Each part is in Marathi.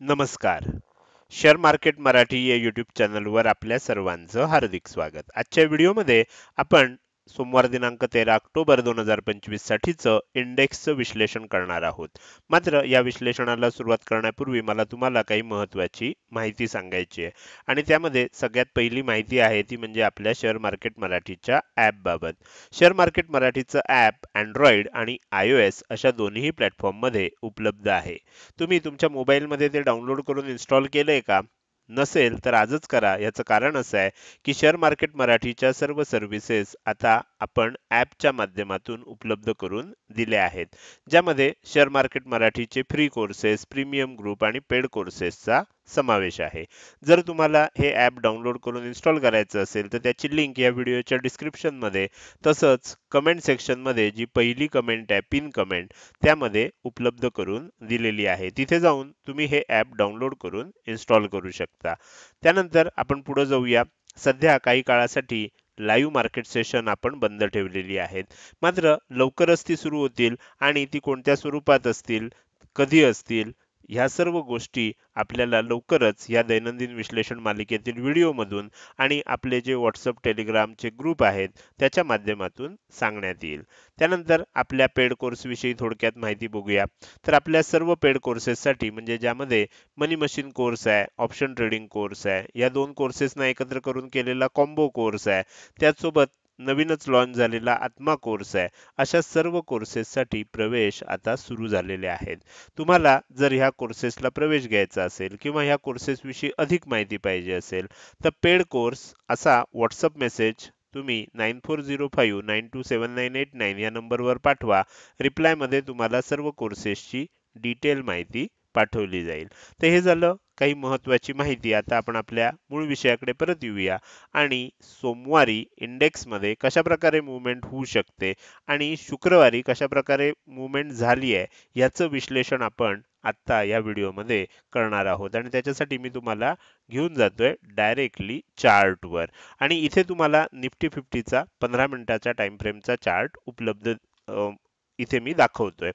नमस्कार. शेअर मार्केट मराठी या यूट्यूब चॅनलवर आपल्या सर्वांचं हार्दिक स्वागत. आजच्या व्हिडिओमध्ये आपण सोमवार दिनांक 13 ऑक्टोबर 2025 साठीचं इंडेक्सचं विश्लेषण करणार आहोत. मात्र या विश्लेषणाला सुरुवात करण्यापूर्वी मला तुम्हाला काही महत्त्वाची माहिती सांगायची आहे आणि त्यामध्ये सगळ्यात पहिली माहिती आहे ती म्हणजे आपल्या शेअर मार्केट मराठीच्या ॲपबाबत. शेअर मार्केट मराठीचं ॲप Android आणि iOS अशा दोन्ही प्लॅटफॉर्ममध्ये उपलब्ध आहे. तुम्ही तुमच्या मोबाईलमध्ये ते डाउनलोड करून इन्स्टॉल केलंय का? नसेल तर आजच करा. याचं कारण असं आहे की शेअर मार्केट मराठीच्या सर्व सर्व्हिसेस आता आपण ॲपच्या माध्यमातून उपलब्ध करून दिल्या आहेत. ज्यामध्ये शेअर मार्केट मराठीचे फ्री कोर्सेस, प्रीमियम ग्रुप आणि पेड कोर्सेसचा समावेश आहे. जर तुम्हाला हे ॲप डाउनलोड करून इन्स्टॉल करायचं असेल तर त्याची लिंक या व्हिडिओच्या डिस्क्रिप्शनमध्ये तसंच कमेंट सेक्शनमध्ये जी पहिली कमेंट आहे पिन कमेंट त्यामध्ये उपलब्ध करून दिलेली आहे. तिथे जाऊन तुम्ही हे ॲप डाउनलोड करून इन्स्टॉल करू शकता. त्यानंतर आपण पुढे जाऊया. सध्या काही काळासाठी लाईव्ह मार्केट सेशन आपण बंद ठेवलेली आहेत. मात्र लवकरच ती सुरू होतील आणि ती कोणत्या स्वरूपात असतील, कधी असतील, ह्या सर्व गोष्टी आपल्याला लवकरच या दैनंदिन विश्लेषण मालिकेतील व्हिडिओमधून आणि आपले जे WhatsApp, टेलिग्रामचे ग्रुप आहेत त्याच्या माध्यमातून सांगण्यात येईल. त्यानंतर आपल्या पेड कोर्सविषयी थोडक्यात माहिती बघूया. तर आपल्या सर्व पेड कोर्सेससाठी म्हणजे ज्यामध्ये मनी मशीन कोर्स आहे, ऑप्शन ट्रेडिंग कोर्स आहे, या दोन कोर्सेसना एकत्र करून केलेला कॉम्बो कोर्स आहे, त्याचसोबत नवीनच लॉन्च झालेला आत्मा कोर्स आहे, अशा सर्व कोर्सेससाठी प्रवेश आता सुरू झालेले आहेत. तुम्हाला जर ह्या कोर्सेसला प्रवेश घ्यायचा असेल किंवा ह्या कोर्सेसविषयी अधिक माहिती पाहिजे असेल तर पेड कोर्स असा व्हॉट्सअप मेसेज तुम्ही 9405927989 या नंबरवर पाठवा. रिप्लायमध्ये तुम्हाला सर्व कोर्सेसची डिटेल माहिती पाठवली जाईल. तर हे झालं काही महत्त्वाची माहिती. आता आपण आपल्या मूळ विषयाकडे परत येऊया आणि सोमवारी इंडेक्समध्ये कशा प्रकारे मूव्हमेंट होऊ शकते आणि शुक्रवारी कशा प्रकारे मूव्हमेंट झाली आहे याचं विश्लेषण आपण आत्ता या व्हिडिओमध्ये करणार आहोत. आणि त्याच्यासाठी मी तुम्हाला घेऊन जातोय डायरेक्टली चार्टवर आणि इथे तुम्हाला निफ्टी 50चा 15 मिनिटाच्या टाइम फ्रेमचा चार्ट उपलब्ध इथे मी दाखवतोय.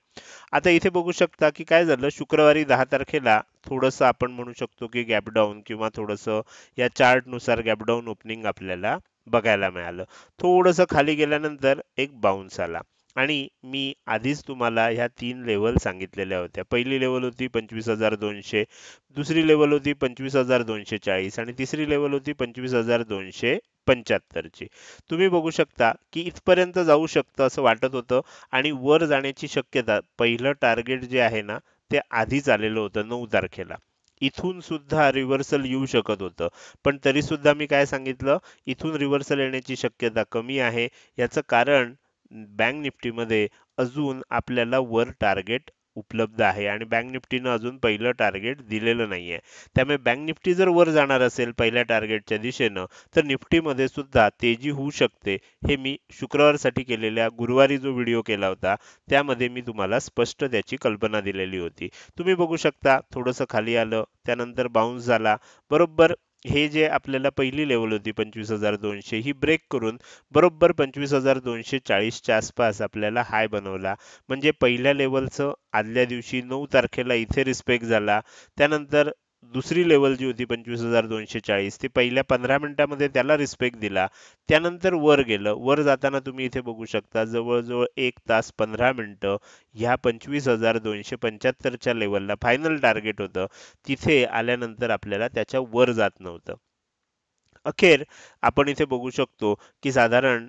आता इथे बघू शकता की काय झालं, शुक्रवारी 10 तारखेला थोडंसं आपण म्हणू शकतो की गॅप डाऊन किंवा थोडंसं या चार्टनुसार गॅप डाऊन ओपनिंग आपल्याला बघायला मिळालं. थोडंसं खाली गेल्यानंतर एक बाउन्स आला आणि मी आधीच तुम्हाला ह्या 3 लेव्हल सांगितलेल्या होत्या. पहिली लेव्हल होती 25,200, दुसरी लेव्हल होती 25,240 आणि तिसरी लेव्हल होती 25,275 ची. तुम्ही बघू शकता की इथपर्यंत जाऊ शकतं असं वाटत होतं आणि वर जाण्याची शक्यता, पहिलं टार्गेट जे आहे ना ते आधीच आलेलं होतं 9 तारखेला. इथून सुद्धा रिव्हर्सल येऊ शकत होतं, पण तरी सुद्धा मी काय सांगितलं, इथून रिव्हर्सल येण्याची शक्यता कमी आहे. याचं कारण बँक निफ्टीमध्ये अजून आपल्याला वर टार्गेट उपलब्ध आहे आणि बँक निफ्टीनं अजून पहिलं टार्गेट दिलेलं नाहीये. त्यामुळे बँक निफ्टी जर वर जाणार असेल पहिल्या टार्गेटच्या दिशेनं तर निफ्टीमध्ये सुद्धा तेजी होऊ शकते. हे मी शुक्रवारसाठी केलेल्या गुरुवारी जो व्हिडिओ केला होता त्यामध्ये मी तुम्हाला स्पष्ट त्याची कल्पना दिलेली होती. तुम्ही बघू शकता थोडंसं खाली आलं, त्यानंतर बाउन्स झाला. बरोबर हे जे आपल्याला पहिली लेवल होती 25,200 ही ब्रेक करून बरोबर 25,240 च्या आसपास आपल्याला हाय बनवला. म्हणजे पहिल्या लेवलचं आदल्या दिवशी 9 तारखेला इथे रिस्पेक्ट झाला. त्यानंतर दुसरी लेवल जी होती 25,240 ती पहिल्या 15 मिनिटामध्ये त्याला रिस्पेक्ट दिला. त्यानंतर वर गेलं. वर जाताना तुम्ही इथे बघू शकता जवळजवळ 1 तास 15 मिनिटं ह्या 25,275 च्या लेवलला फायनल टार्गेट होतं. तिथे आल्यानंतर आपल्याला त्याच्या वर जात नव्हतं. अखेर आपण इथे बघू शकतो की साधारण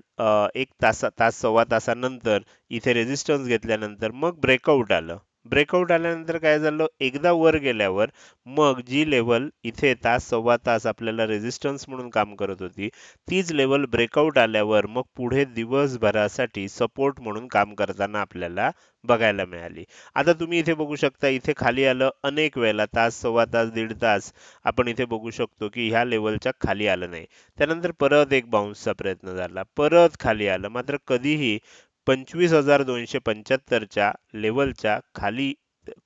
1 तास सव्वा तासानंतर इथे रेझिस्टन्स घेतल्यानंतर मग ब्रेकआउट आलं. ब्रेकआउट आल्यानंतर काय झालं, एकदा वर गेल्यावर मग जी लेवल इथे तास सव्वा तास आपल्याला रेझिस्टन्स म्हणून काम करत होती तीच लेवल ब्रेकआउट आल्यावर मग पुढे दिवसभरासाठी सपोर्ट म्हणून काम करताना आपल्याला बघायला मिळाली. आता तुम्ही इथे बघू शकता इथे खाली आलं अनेक वेळेला, तास सव्वा तास दीड तास आपण इथे बघू शकतो की ह्या लेवलच्या खाली आलं नाही. त्यानंतर परत एक बाउन्सचा प्रयत्न झाला, परत खाली आलं, मात्र कधीही 25,275 च्या लेवलच्या खाली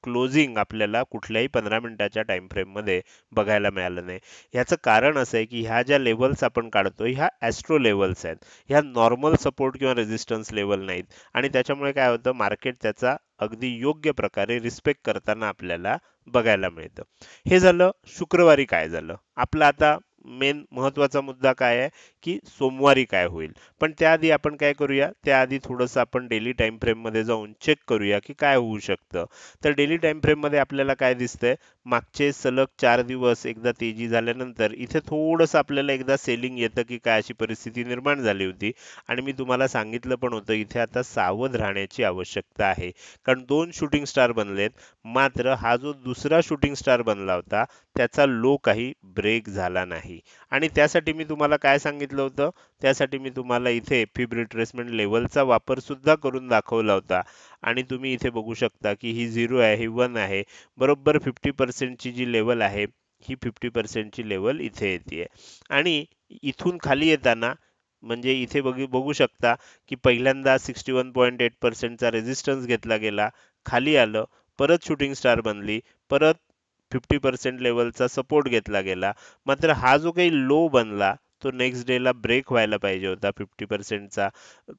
क्लोजिंग आपल्याला कुठल्याही 15 मिनिटाच्या टाइम फ्रेम मध्ये बघायला मिळालं नाही. ह्याचं कारण असं आहे की ह्या ज्या लेवल्स आपण काढतो ह्या ॲस्ट्रो लेवल्स आहेत, ह्या नॉर्मल सपोर्ट किंवा रेझिस्टन्स लेवल नाहीत आणि त्याच्यामुळे काय होतं मार्केट त्याचा अगदी योग्य प्रकारे रिस्पेक्ट करताना आपल्याला बघायला मिळतं. हे झालं शुक्रवारी काय झालं. आपला आता मेन महत्वाचा मुद्दा काय आहे की सोमवारी काय होईल. पण त्याआधी आपण काय करूया, त्याआधी थोडंसं आपण डेली टाइम फ्रेम मध्ये जाऊन चेक करूया की काय होऊ शकतं. तर डेली टाइम फ्रेम मध्ये आपल्याला काय दिसतंय, मागचे सलग 4 दिवस एकदा तेजी झाल्यानंतर इथे थोडंसं आपल्याला एकदा सेलिंग येतं की काय अशी परिस्थिती निर्माण झाली होती. आणि मी तुम्हाला सांगितलं पण होतं इथे आता सावध राहण्याची आवश्यकता आहे. कारण 2 शूटिंग स्टार बनलेत, मात्र हा जो दुसरा शूटिंग स्टार बनला होता त्याचा लो काही ब्रेक झाला नाही. आणि त्यासाठी मी तुम्हाला काय सांगितलं होतं, त्यासाठी मी तुम्हाला इथे फिब रिट्रेसमेंट लेवलचा वापर सुद्धा करून दाखवला होता. आणि तुम्ही इथे बघू शकता की ही 0 आहे, ही 1 आहे. बरोबर 50% ची जी लेवल आहे, ही 50% ची लेवल इथे येते. आणि इथून खाली येताना म्हणजे इथे बघू शकता की पहिल्यांदा 61.8% चा रेझिस्टन्स घेतला गेला, खाली आलं, परत शूटिंग स्टार बनली, परत 50% लेवलचा सपोर्ट घेतला गेला. मात्र हा जो काही लो बनला तो नेक्स्ट डेला ब्रेक व्हायला पाहिजे होता 50%चा.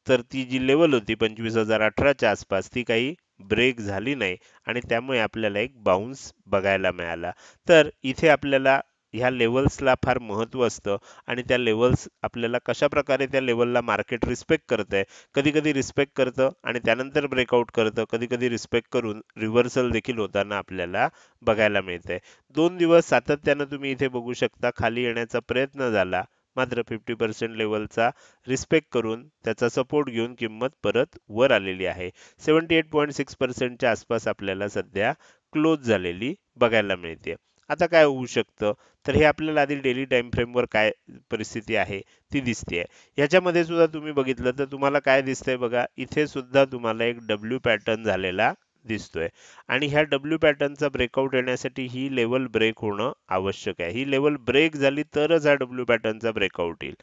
तर ती जी लेवल होती 25,018च्या आसपास ती काही ब्रेक झाली नाही आणि त्यामुळे आपल्याला एक बाउन्स बघायला मिळाला. तर इथे आपल्याला ह्या लेवल्सला फार महत्त्व असतं आणि त्या लेवल्स आपल्याला कशा प्रकारे त्या लेवलला मार्केट रिस्पेक्ट करतंय, कधी कधी रिस्पेक्ट करतं आणि त्यानंतर ब्रेकआउट करतं, कधी कधी रिस्पेक्ट करून रिव्हर्सल देखील होताना आपल्याला बघायला मिळतंय. 2 दिवस सातत्यानं तुम्ही इथे बघू शकता खाली येण्याचा प्रयत्न झाला, मात्र 50% लेवलचा रिस्पेक्ट करून त्याचा सपोर्ट घेऊन किंमत परत वर आलेली आहे. 78.6% च्या आसपास आपल्याला सध्या क्लोज झालेली बघायला मिळते. आता काय होऊ शकतं, तर हे आपल्याला आधी डेली टाइम फ्रेमवर काय परिस्थिती आहे ती दिसतेय. ह्याच्यामध्ये सुद्धा तुम्ही बघितलं तर तुम्हाला काय दिसतंय बघा, इथे सुद्धा तुम्हाला एक डब्ल्यू पॅटर्न झालेला दिसतोय. आणि ह्या डब्ल्यू पॅटर्नचा ब्रेकआउट येण्यासाठी ही लेवल ब्रेक होणं आवश्यक आहे. ही लेवल ब्रेक झाली तरच हा डब्ल्यू पॅटर्नचा ब्रेकआउट येईल.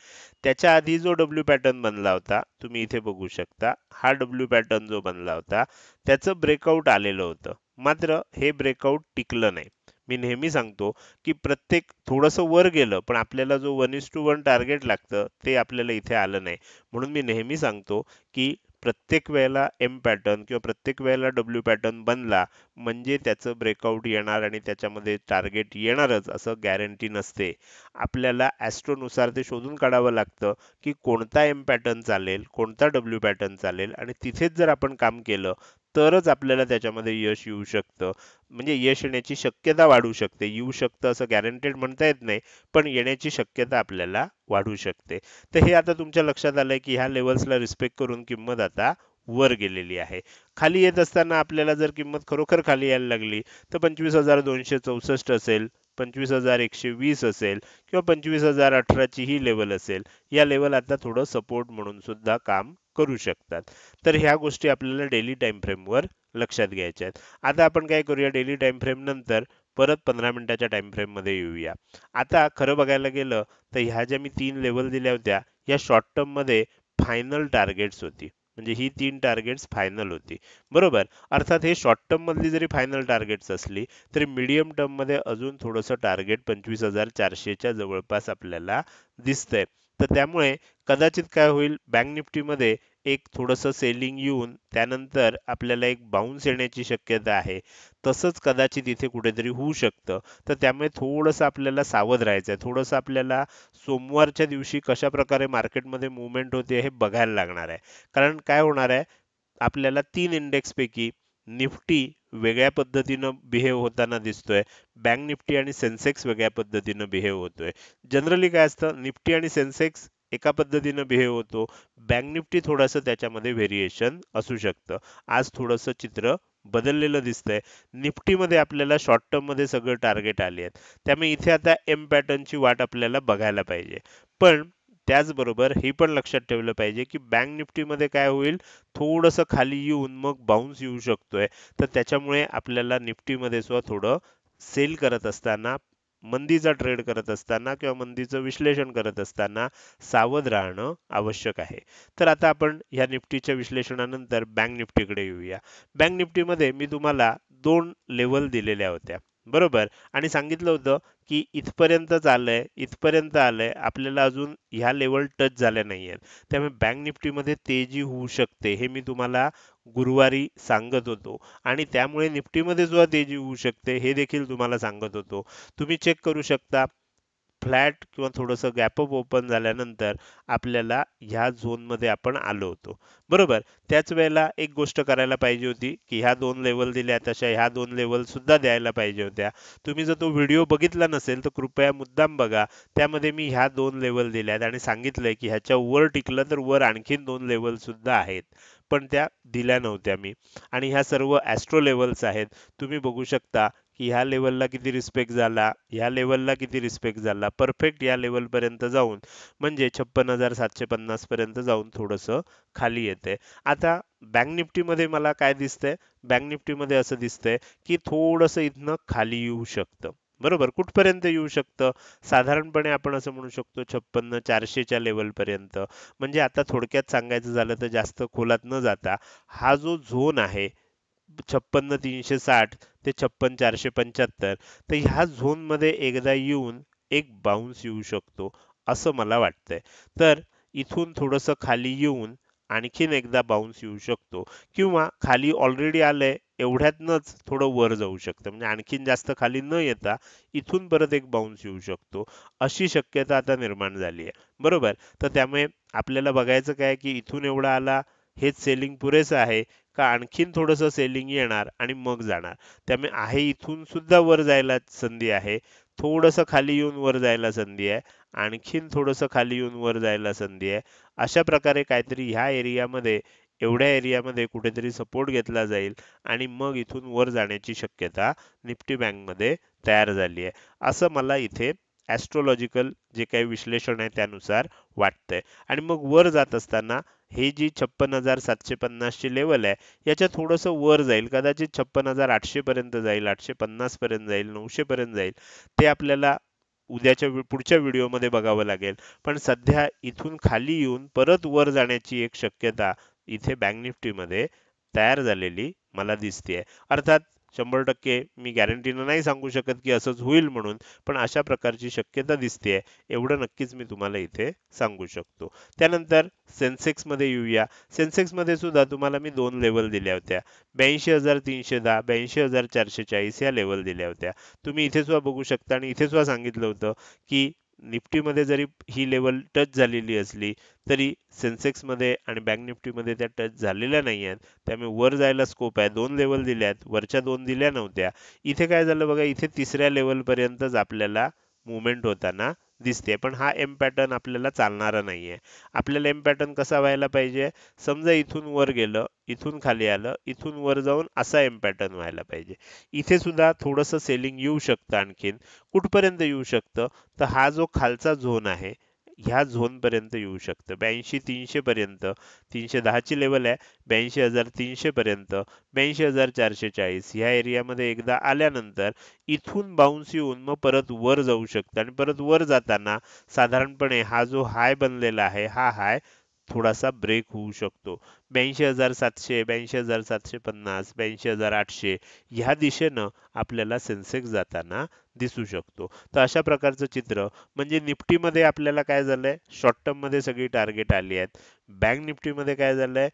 त्याच्या आधी जो डब्ल्यू पॅटर्न बनला होता तुम्ही इथे बघू शकता, हा डब्ल्यू पॅटर्न जो बनला होता त्याचं ब्रेकआउट आलेलं होतं, मात्र हे ब्रेकआउट टिकलं नाही. मी नेहमी सांगतो की प्रत्येक थोडंसं वर गेलं पण आपल्याला जो 1:1 टार्गेट लागतं ते आपल्याला इथे आलं नाही. म्हणून मी नेहमी सांगतो की प्रत्येक वेळेला एम पॅटर्न किंवा प्रत्येक वेळेला डब्ल्यू पॅटर्न बनला म्हणजे त्याचं ब्रेकआउट येणार आणि त्याच्यामध्ये टार्गेट येणारच असं गॅरंटी नसते. आपल्याला ॲस्ट्रोनुसार ते शोधून काढावं लागतं की कोणता एम पॅटर्न चालेल, कोणता डब्ल्यू पॅटर्न चालेल आणि तिथेच जर आपण काम केलं तरच आपल्याला त्याच्यामध्ये यश येऊ शकतं. म्हणजे यश येण्याची शक्यता वाढू शकते. येऊ शकतं असं गॅरंटेड म्हणता येत नाही, पण येण्याची शक्यता आपल्याला वाढू शकते. तर हे आता तुमच्या लक्षात आलंय की ह्या लेवल्सला रिस्पेक्ट करून किंमत आता वर गेलेली आहे. खाली येत असताना आपल्याला जर किंमत खरोखर खाली यायला लागली तर 25,264 असेल, 25,120 असेल किंवा 25,018 ची ही लेवल असेल. या लेवल आता थोडं सपोर्ट म्हणून सुद्धा काम करू शकतात. तर ह्या गोष्टी आपल्याला डेली टाइम फ्रेमवर लक्षात घ्यायच्या आहेत. आता आपण काय करूया, डेली टाइम फ्रेम नंतर परत 15 मिनिटाच्या टाइम फ्रेम मध्ये येऊया. आता खरं बघायला गेलं तर ह्या ज्या मी 3 लेवल दिल्या होत्या या शॉर्ट टर्म मध्ये फायनल टार्गेट्स होती. म्हणजे ही 3 टार्गेट्स फायनल होती, बरोबर. अर्थात हे शॉर्ट टर्म मधली जरी फायनल टार्गेट्स असली तरी मीडियम टर्म मध्ये अजून थोडंसं टार्गेट 25,400च्या जवळपास आपल्याला दिसतंय. तर त्यामुळे कदाचित काय होईल, बँक निफ्टीमध्ये एक थोडंसं सेलिंग येऊन त्यानंतर आपल्याला एक बाउन्स येण्याची शक्यता आहे. तसंच कदाचित इथे कुठेतरी होऊ शकतं. तर त्यामुळे थोडंसं आपल्याला सावध राहायचं आहे. थोडंसं आपल्याला सोमवारच्या दिवशी कशा प्रकारे मार्केटमध्ये मूव्हमेंट होते हे बघायला लागणार आहे. कारण काय होणार आहे, आपल्याला 3 इंडेक्सपैकी निफ्टी वेगळ्या पद्धतीनं बिहेव होताना दिसतोय, बँक निफ्टी आणि सेन्सेक्स वेगळ्या पद्धतीनं बिहेव होतोय. जनरली काय असतं, निफ्टी आणि सेन्सेक्स एका पद्धतीनं बिहेव होतो, बँक निफ्टी थोडंसं त्याच्यामध्ये व्हेरिएशन असू शकतं. आज थोडंसं चित्र बदललेलं दिसतंय. निफ्टीमध्ये आपल्याला शॉर्ट टर्म मध्ये सगळं टार्गेट आले आहेत, त्यामुळे इथे आता एम पॅटर्नची वाट आपल्याला बघायला पाहिजे. पण त्याचबरोबर हे पण लक्षात ठेवलं पाहिजे की बँक निफ्टीमध्ये काय होईल, थोडंसं खाली येऊन मग बाउन्स येऊ शकतोय. तर त्याच्यामुळे आपल्याला निफ्टीमध्ये सुद्धा थोडं सेल करत असताना, मंदीचा ट्रेड करत असताना किंवा मंदीचं विश्लेषण करत असताना सावध राहणं आवश्यक आहे. तर आता आपण ह्या निफ्टीच्या विश्लेषणानंतर बँक निफ्टीकडे येऊया. बँक निफ्टीमध्ये मी तुम्हाला 2 लेवल दिलेल्या होत्या, बरोबर. आणि सांगितलं होतं की इथपर्यंत आलंय, इथपर्यंत आलंय, आपल्याला अजून ह्या लेवल टच झाल्या नाहीयेत. त्यामुळे बँक निफ्टीमध्ये तेजी होऊ शकते हे मी तुम्हाला गुरुवारी सांगत होतो आणि त्यामुळे निफ्टीमध्ये सुद्धा तेजी होऊ शकते हे देखील तुम्हाला सांगत होतो. तुम्ही चेक करू शकता फ्लॅट किंवा थोडंसं गॅपअप ओपन झाल्यानंतर आपल्याला ह्या झोनमध्ये आपण आलो होतो. बरोबर. त्याच वेळेला एक गोष्ट करायला पाहिजे होती की ह्या दोन लेवल दिल्या तशा ह्या दोन लेवल सुद्धा द्यायला पाहिजे होत्या. तुम्ही जर तो व्हिडिओ बघितला नसेल तर कृपया मुद्दाम बघा. त्यामध्ये मी ह्या दोन लेवल दिल्यात आणि सांगितलंय की ह्याच्या वर टिकलं तर वर आणखीन दोन लेवल सुद्धा आहेत. पण त्या दिल्या नव्हत्या मी. आणि ह्या सर्व ॲस्ट्रो लेवल्स आहेत. तुम्ही बघू शकता की ह्या लेवलला किती रिस्पेक्ट झाला, ह्या लेवलला किती रिस्पेक्ट झाला, परफेक्ट या लेवल पर्यंत जाऊन म्हणजे 56,750 पर्यंत जाऊन थोडंसं खाली येते. आता बँक निफ्टीमध्ये मला काय दिसतंय? बँक निफ्टीमध्ये असं दिसतंय की थोडंसं इथनं खाली येऊ शकतं. बरोबर. कुठपर्यंत येऊ शकतं? साधारणपणे आपण असं म्हणू शकतो 56,400च्या लेवल पर्यंत. म्हणजे आता थोडक्यात सांगायचं झालं तर जास्त खोलात न जाता हा जो झोन आहे 56,360 ते 56,475 तर ह्या झोन मध्ये एकदा येऊन एक बाउन्स येऊ शकतो असं मला वाटतंय. तर इथून थोडंसं खाली येऊन आणखीन एकदा बाउन्स येऊ शकतो किंवा खाली ऑलरेडी आलंय एवढ्यातनच थोडं वर जाऊ शकतं. म्हणजे आणखीन जास्त खाली न येता इथून परत एक बाउन्स येऊ शकतो अशी शक्यता आता निर्माण झाली आहे. बरोबर. तर त्यामुळे आपल्याला बघायचं काय की इथून एवढा आला हेच सेलिंग पुरेसं आहे का आणखीन थोडंसं सेलिंग येणार आणि मग जाणार. त्यामुळे आहे इथून सुद्धा वर जायला संधी आहे. थोडंसं खाली येऊन वर जायला संधी आहे. आणखीन थोडंसं खाली येऊन वर जायला संधी आहे. अशा प्रकारे काहीतरी ह्या एरियामध्ये एवढ्या एरियामध्ये कुठेतरी सपोर्ट घेतला जाईल आणि मग इथून वर जाण्याची शक्यता निफ्टी बँकमध्ये तयार झाली आहे. असं मला इथे ॲस्ट्रोलॉजिकल जे काही विश्लेषण आहे त्यानुसार वाटतंय. आणि मग वर जात असताना हे जी 56,750 ची लेवल आहे याच्या थोडंसं वर जाईल. कदाचित 56,800 पर्यंत जाईल, 850 पर्यंत जाईल, 900 पर्यंत जाईल. ते आपल्याला पुढच्या व्हिडिओमध्ये बघावं लागेल. पण सध्या इथून खाली येऊन परत वर जाण्याची एक शक्यता इथे बँक निफ्टीमध्ये तयार झालेली मला दिसतेय. अर्थात 100% मी गॅरंटीनं नाही सांगू शकत की असंच होईल म्हणून, पण अशा प्रकारची शक्यता दिसतेय एवढं नक्कीच मी तुम्हाला इथे सांगू शकतो. त्यानंतर सेन्सेक्समध्ये येऊया. सेन्सेक्समध्ये सुद्धा तुम्हाला मी दोन लेवल दिल्या होत्या. 82,310, 82,440 या लेवल दिल्या होत्या. तुम्ही इथे सुद्धा बघू शकता आणि इथे सुद्धा सांगितलं होतं की निफ्टीमध्ये जरी ही लेवल टच झालेली असली तरी सेन्सेक्समध्ये आणि बँक निफ्टीमध्ये त्या टच झालेल्या नाही आहेत. त्यामुळे वर जायला स्कोप आहे. दोन लेवल दिल्यात, वरच्या दोन दिल्या नव्हत्या. इथे काय झालं बघा, इथे तिसऱ्या लेवल पर्यंतच आपल्याला मुवमेंट होताना दिसते. पण हा एम पॅटर्न आपल्याला चालणारा नाहीये. आपल्याला एम पॅटर्न कसा व्हायला पाहिजे? समजा इथून वर गेलं, इथून खाली आलं, इथून वर जाऊन असा एम पॅटर्न व्हायला पाहिजे. इथे सुद्धा थोडंसं सेलिंग येऊ शकतं आणखीन. कुठपर्यंत येऊ शकतं? तर हा जो खालचा झोन आहे ह्या झोन पर्यंत येऊ शकतं. 82,300 पर्यंत, 310 ची लेवल आहे. 82,300 पर्यंत, 82,440 ह्या एरियामध्ये एकदा आल्यानंतर इथून बाउन्स येऊन मग परत वर जाऊ शकतं आणि परत वर जाताना साधारणपणे हा जो हाय बनलेला आहे हा हाय थोडासा ब्रेक होऊ शकतो. 82,700, 82,750, 82,800 ह्या दिशेनं आपल्याला सेन्सेक्स जाताना दिसू शकतो. तर अशा प्रकारचं चित्र म्हणजे निफ्टीमध्ये आपल्याला काय झालंय, शॉर्ट टर्म मध्ये सगळी टार्गेट आली आहेत. बँक निफ्टीमध्ये काय झालंय,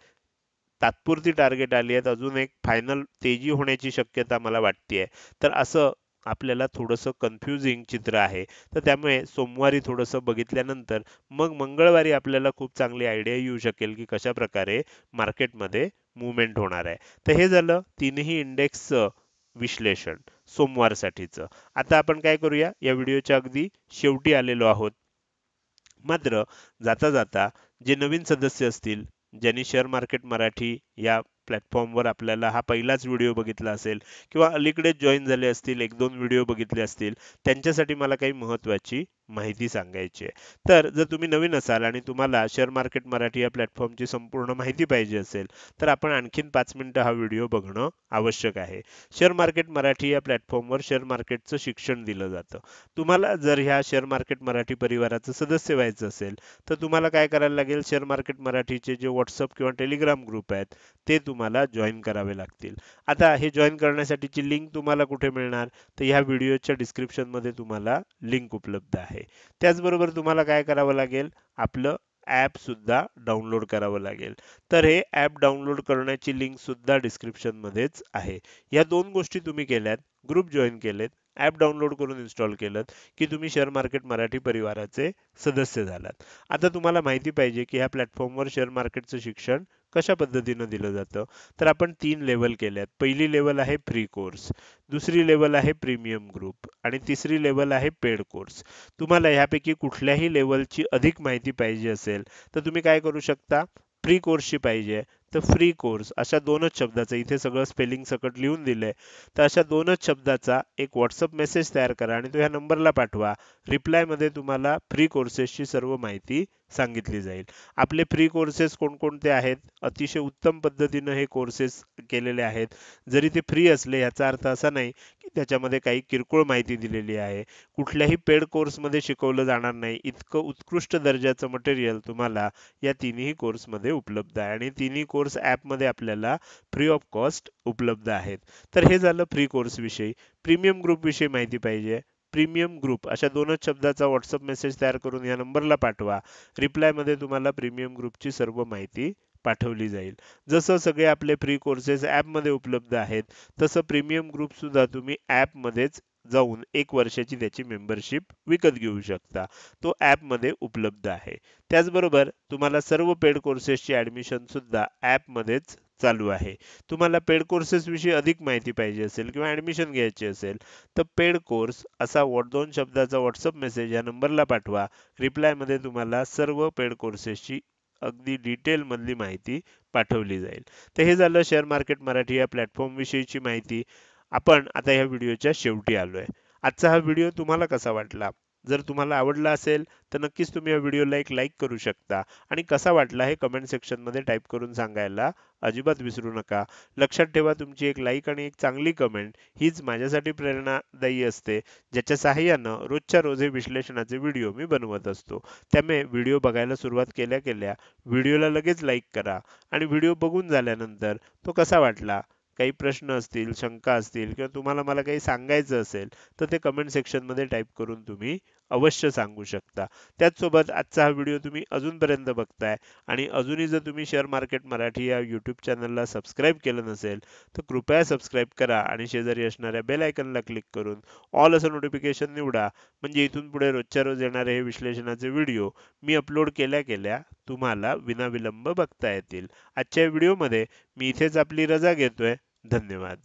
तात्पुरती टार्गेट आली आहेत. अजून एक फायनल तेजी होण्याची शक्यता मला वाटतेय. तर असं आपल्याला थोडंसं कन्फ्युजिंग चित्र आहे. तर त्यामुळे सोमवारी थोडंसं बघितल्यानंतर मग मंगळवारी आपल्याला खूप चांगली आयडिया येऊ शकेल की कशा प्रकारे मार्केटमध्ये मुवमेंट होणार आहे. तर हे झालं तीनही इंडेक्सचं विश्लेषण सोमवारसाठीचं. आता आपण काय करूया, या व्हिडिओच्या अगदी शेवटी आलेलो आहोत. मात्र जाता जाता जे नवीन सदस्य असतील, ज्यांनी शेअर मार्केट मराठी या प्लॅटफॉर्मवर आपल्याला हा पहिलाच व्हिडिओ बघितला असेल किंवा अलीकडेच जॉईन झाले असतील, एक दोन व्हिडिओ बघितले असतील, त्यांच्यासाठी मला काही महत्त्वाची माहिती सांगायची आहे. तर जर तुम्ही नवीन असाल आणि तुम्हाला शेअर मार्केट मराठी या प्लॅटफॉर्मची संपूर्ण माहिती पाहिजे असेल तर आपण आणखीन 5 मिनिटं हा व्हिडिओ बघणं आवश्यक आहे. शेअर मार्केट मराठी या प्लॅटफॉर्मवर शेअर मार्केटचं शिक्षण दिलं जातं. तुम्हाला जर ह्या शेअर मार्केट मराठी परिवाराचं सदस्य व्हायचं असेल तर तुम्हाला काय करायला लागेल, शेअर मार्केट मराठीचे जे व्हॉट्सअप किंवा टेलिग्राम ग्रुप आहेत ते तुम्हाला जॉईन करावे लागतील. आता हे जॉईन करण्यासाठीची लिंक तुम्हाला कुठे मिळणार, तर ह्या व्हिडिओच्या डिस्क्रिप्शन मध्ये तुम्हाला लिंक उपलब्ध आहे. त्याचबरोबर तुम्हाला काय करावं लागेल, आपलं ॲप सुद्धा डाउनलोड करावं लागेल. तर हे ॲप डाउनलोड करण्याची लिंक सुद्धा डिस्क्रिप्शन मध्येच आहे. या दोन गोष्टी तुम्ही केल्यात, ग्रुप जॉईन केलेत, ॲप डाउनलोड करून इन्स्टॉल केलं की तुम्ही शेअर मार्केट मराठी परिवाराचे सदस्य झालात. आता तुम्हाला माहिती पाहिजे की ह्या प्लॅटफॉर्मवर शेअर मार्केटचं शिक्षण कशा पद्धतीनं दिलं जातं. तर आपण 3 लेव्हल केल्यात. पहिली लेव्हल आहे फ्री कोर्स, दुसरी लेव्हल आहे प्रीमियम ग्रुप आणि तिसरी लेव्हल आहे पेड कोर्स. तुम्हाला ह्यापैकी कुठल्याही लेव्हलची अधिक माहिती पाहिजे असेल तर तुम्ही काय करू शकता, फ्री कोर्सची पाहिजे तर फ्री कोर्स अशा दोनच शब्दाचं, इथे सगळं स्पेलिंग सकट लिहून दिलंय, तर अशा दोनच शब्दाचा एक व्हॉट्सअप मेसेज तयार करा आणि तो ह्या नंबरला पाठवा. रिप्लायमध्ये तुम्हाला फ्री कोर्सेसची सर्व माहिती सांगितली जाईल. आपले फ्री कोर्सेस कोणकोणते आहेत? अतिशय उत्तम पद्धतीनं हे कोर्सेस केलेले आहेत. जरी ते फ्री असले याचा अर्थ असा नाही की त्याच्यामध्ये काही किरकोळ माहिती दिलेली आहे. कुठल्याही पेड कोर्समध्ये शिकवलं जाणार नाही इतकं उत्कृष्ट दर्जाचं मटेरियल तुम्हाला या तिन्ही कोर्समध्ये उपलब्ध आहे आणि तिन्ही कोर्स ॲपमध्ये आपल्याला फ्री ऑफ कॉस्ट उपलब्ध आहेत. तर हे झालं फ्री कोर्स विषयी. प्रीमियम ग्रुप विषयी माहिती पाहिजे, प्रीमियम ग्रुप अशा दोनच शब्दाचा व्हॉट्सअप मेसेज तयार करून या नंबरला पाठवा. रिप्लायमध्ये तुम्हाला प्रीमियम ग्रुपची सर्व माहिती पाठवली जाईल. जसं सगळे आपले फ्री कोर्सेस ॲपमध्ये उपलब्ध आहेत तसं प्रीमियम ग्रुप सुद्धा तुम्ही ॲपमध्येच जाऊन 1 वर्षाची त्याची मेंबरशिप विकत घेऊ शकता. तो ॲपमध्ये उपलब्ध आहे. त्याचबरोबर तुम्हाला सर्व पेड कोर्सेसची ॲडमिशन सुद्धा ॲपमध्येच चालू आहे. तुम्हाला पेड कोर्सेस विषयी अधिक माहिती पाहिजे असेल किंवा ॲडमिशन घ्यायची असेल तर पेड कोर्स असा 2 शब्दाचा व्हॉट्सअप मेसेज या नंबरला पाठवा. रिप्लायमध्ये तुम्हाला सर्व पेड कोर्सेसची अगदी डिटेल मधली माहिती पाठवली जाईल. तर हे झालं शेअर मार्केट मराठी या प्लॅटफॉर्म विषयीची माहिती. आपण आता या व्हिडिओच्या शेवटी आलोय. आजचा हा व्हिडिओ तुम्हाला कसा वाटला? जर तुम्हाला आवडला असेल तर नक्कीच तुम्ही या व्हिडिओला एक लाईक करू शकता आणि कसा वाटला हे कमेंट सेक्शन मध्ये टाईप करून सांगायला अजिबात विसरू नका. लक्षात ठेवा, तुमची एक लाईक आणि एक चांगली कमेंट हीच माझ्यासाठी प्रेरणादायी असते, ज्याच्या सहाय्यानं रोजच्या रोज हे विश्लेषणाचे व्हिडिओ मी बनवत असतो. त्यामुळे व्हिडिओ बघायला सुरुवात केल्या केल्या व्हिडिओला लगेच लाईक करा आणि व्हिडिओ बघून झाल्यानंतर तो कसा वाटला, काही प्रश्न असतील, शंका असतील किंवा तुम्हाला मला काही सांगायचं असेल तर ते कमेंट सेक्शनमध्ये टाईप करून तुम्ही अवश्य सांगू शकता. त्याचसोबत आजचा हा व्हिडिओ तुम्ही अजूनपर्यंत बघताय आणि अजूनही जर तुम्ही शेअर मार्केट मराठी या यूट्यूब चॅनलला सबस्क्राईब केलं नसेल तर कृपया सबस्क्राईब करा आणि शेजारी असणाऱ्या बेल आयकॉनला क्लिक करून ऑल असं नोटिफिकेशन निवडा. म्हणजे इथून पुढे रोजच्या रोज येणारे हे विश्लेषणाचे व्हिडिओ मी अपलोड केल्या केल्या तुम्हाला विनाविलंब बघता येतील. आजच्या व्हिडिओमध्ये मी इथेच आपली रजा घेतोय. धन्यवाद.